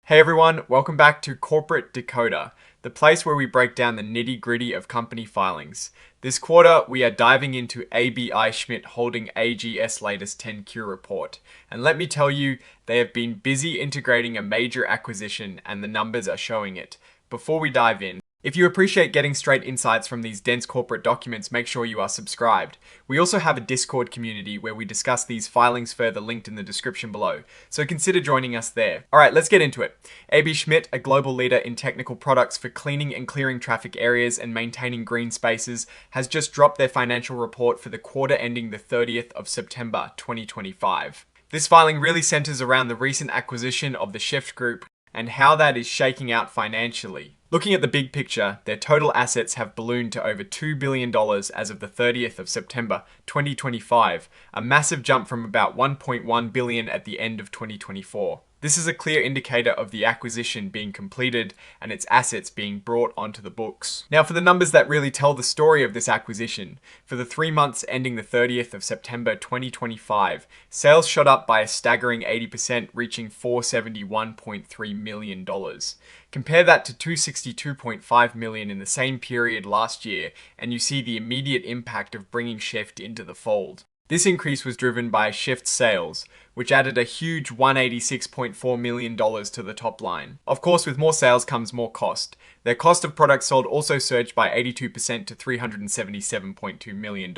Hey everyone, welcome back to Corporate Decoder, the place where we break down the nitty-gritty of company filings. This quarter, we are diving into Aebi Schmidt holding AG's latest 10Q report. And let me tell you, they have been busy integrating a major acquisition and the numbers are showing it. Before we dive in, if you appreciate getting straight insights from these dense corporate documents, make sure you are subscribed. We also have a Discord community where we discuss these filings further, linked in the description below, so consider joining us there. Alright, let's get into it. Aebi Schmidt, a global leader in technical products for cleaning and clearing traffic areas and maintaining green spaces, has just dropped their financial report for the quarter ending the 30th of September 2025. This filing really centers around the recent acquisition of the Shift Group and how that is shaking out financially. Looking at the big picture, their total assets have ballooned to over $2 billion as of the 30th of September 2025, a massive jump from about $1.1 billion at the end of 2024. This is a clear indicator of the acquisition being completed and its assets being brought onto the books. Now for the numbers that really tell the story of this acquisition, for the 3 months ending the 30th of September 2025, sales shot up by a staggering 80%, reaching $471.3 million. Compare that to $262.5 million in the same period last year, and you see the immediate impact of bringing Shift into the fold. This increase was driven by Shift sales, which added a huge $186.4 million to the top line. Of course, with more sales comes more cost. Their cost of products sold also surged by 82% to $377.2 million.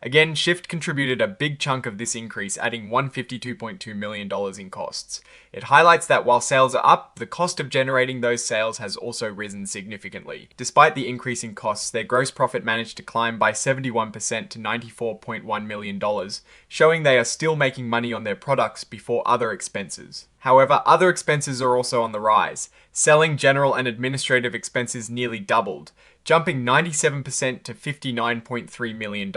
Again, Shift contributed a big chunk of this increase, adding $152.2 million in costs. It highlights that while sales are up, the cost of generating those sales has also risen significantly. Despite the increase in costs, their gross profit managed to climb by 71% to $94.1 million, showing they are still making money on their products before other expenses. However, other expenses are also on the rise. Selling, general and administrative expenses nearly doubled, jumping 97% to $59.3 million.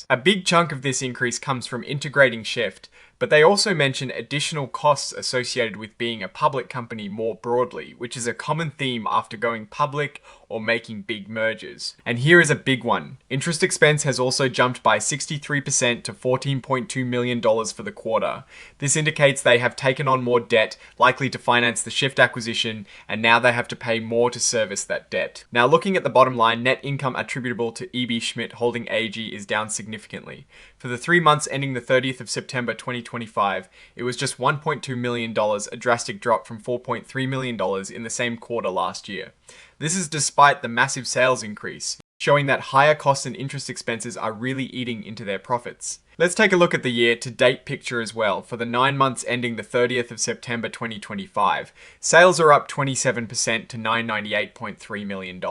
A big chunk of this increase comes from integrating Shift, but they also mention additional costs associated with being a public company more broadly, which is a common theme after going public or making big mergers. And here is a big one. Interest expense has also jumped by 63% to $14.2 million for the quarter. This indicates they have taken on more debt, likely to finance the Shift acquisition, and now they have to pay more to service that debt. Now looking at the bottom line, net income attributable to Aebi Schmidt holding AG is down significantly. For the 3 months ending the 30th of September 2025, it was just $1.2 million, a drastic drop from $4.3 million in the same quarter last year. This is despite the massive sales increase, showing that higher costs and interest expenses are really eating into their profits. Let's take a look at the year-to-date picture as well. For the 9 months ending the 30th of September 2025, sales are up 27% to $998.3 million.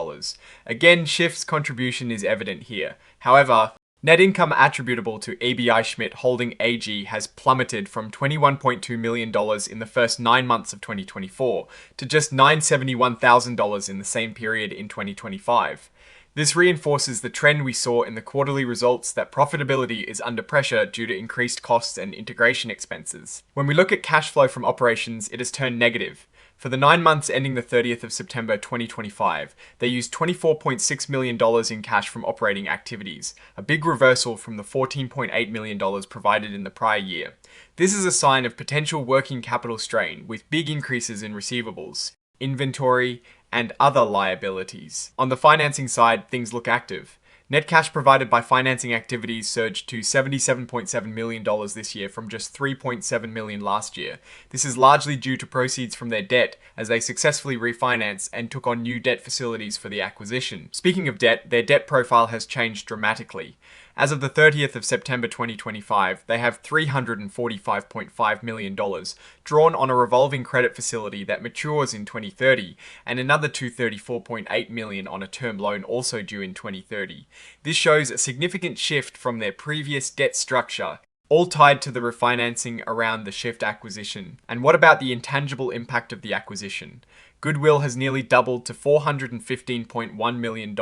Again, Shift's contribution is evident here. However, net income attributable to Aebi Schmidt holding AG has plummeted from $21.2 million in the first 9 months of 2024 to just $971,000 in the same period in 2025. This reinforces the trend we saw in the quarterly results that profitability is under pressure due to increased costs and integration expenses. When we look at cash flow from operations, it has turned negative. For the 9 months ending the 30th of September 2025, they used $24.6 million in cash from operating activities, a big reversal from the $14.8 million provided in the prior year. This is a sign of potential working capital strain, with big increases in receivables, inventory, and other liabilities. On the financing side, things look active. Net cash provided by financing activities surged to $77.7 million this year from just $3.7 million last year. This is largely due to proceeds from their debt as they successfully refinanced and took on new debt facilities for the acquisition. Speaking of debt, their debt profile has changed dramatically. As of the 30th of September 2025, they have $345.5 million drawn on a revolving credit facility that matures in 2030 and another $234.8 million on a term loan also due in 2030. This shows a significant shift from their previous debt structure, all tied to the refinancing around the Shift acquisition. And what about the intangible impact of the acquisition? Goodwill has nearly doubled to $415.1 million,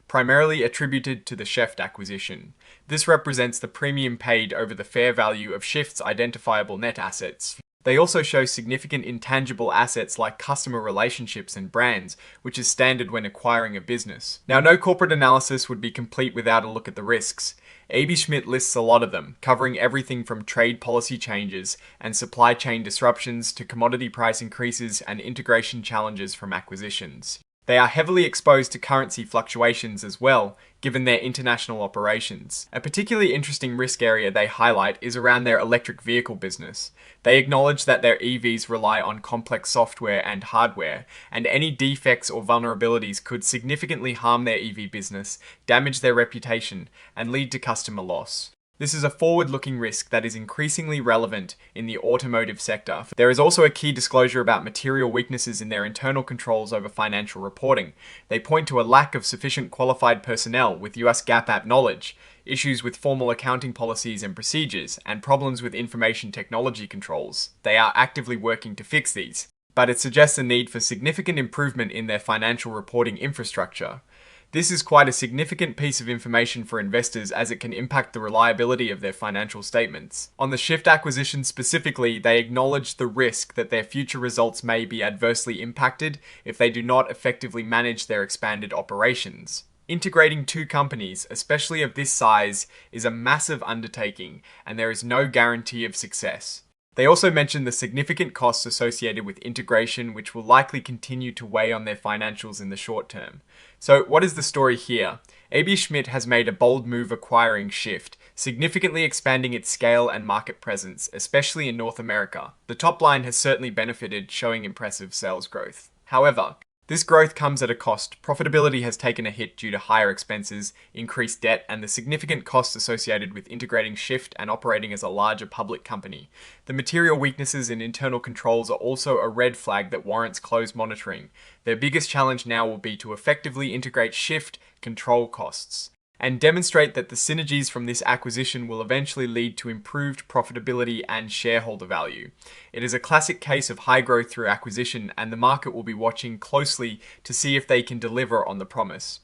primarily attributed to the Shift acquisition. This represents the premium paid over the fair value of Shift's identifiable net assets. They also show significant intangible assets like customer relationships and brands, which is standard when acquiring a business. Now, no corporate analysis would be complete without a look at the risks. Aebi Schmidt lists a lot of them, covering everything from trade policy changes and supply chain disruptions to commodity price increases and integration challenges from acquisitions. They are heavily exposed to currency fluctuations as well, given their international operations. A particularly interesting risk area they highlight is around their electric vehicle business. They acknowledge that their EVs rely on complex software and hardware, and any defects or vulnerabilities could significantly harm their EV business, damage their reputation, and lead to customer loss. This is a forward-looking risk that is increasingly relevant in the automotive sector. There is also a key disclosure about material weaknesses in their internal controls over financial reporting. They point to a lack of sufficient qualified personnel with US GAAP Act knowledge, issues with formal accounting policies and procedures, and problems with information technology controls. They are actively working to fix these, but it suggests a need for significant improvement in their financial reporting infrastructure. This is quite a significant piece of information for investors as it can impact the reliability of their financial statements. On the Shift acquisition specifically, they acknowledge the risk that their future results may be adversely impacted if they do not effectively manage their expanded operations. Integrating two companies, especially of this size, is a massive undertaking, and there is no guarantee of success. They also mention the significant costs associated with integration, which will likely continue to weigh on their financials in the short term. So what is the story here? Aebi Schmidt has made a bold move acquiring Shift, significantly expanding its scale and market presence, especially in North America. The top line has certainly benefited, showing impressive sales growth. However, this growth comes at a cost. Profitability has taken a hit due to higher expenses, increased debt, and the significant costs associated with integrating Shift and operating as a larger public company. The material weaknesses in internal controls are also a red flag that warrants close monitoring. Their biggest challenge now will be to effectively integrate Shift, control costs, and demonstrate that the synergies from this acquisition will eventually lead to improved profitability and shareholder value. It is a classic case of high growth through acquisition, and the market will be watching closely to see if they can deliver on the promise.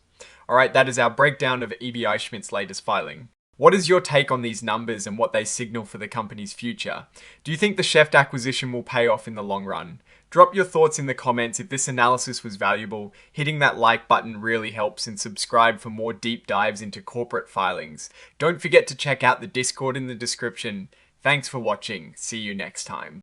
Alright, that is our breakdown of Aebi Schmidt's latest filing. What is your take on these numbers and what they signal for the company's future? Do you think the Shift acquisition will pay off in the long run? Drop your thoughts in the comments. If this analysis was valuable, hitting that like button really helps, and subscribe for more deep dives into corporate filings. Don't forget to check out the Discord in the description. Thanks for watching. See you next time.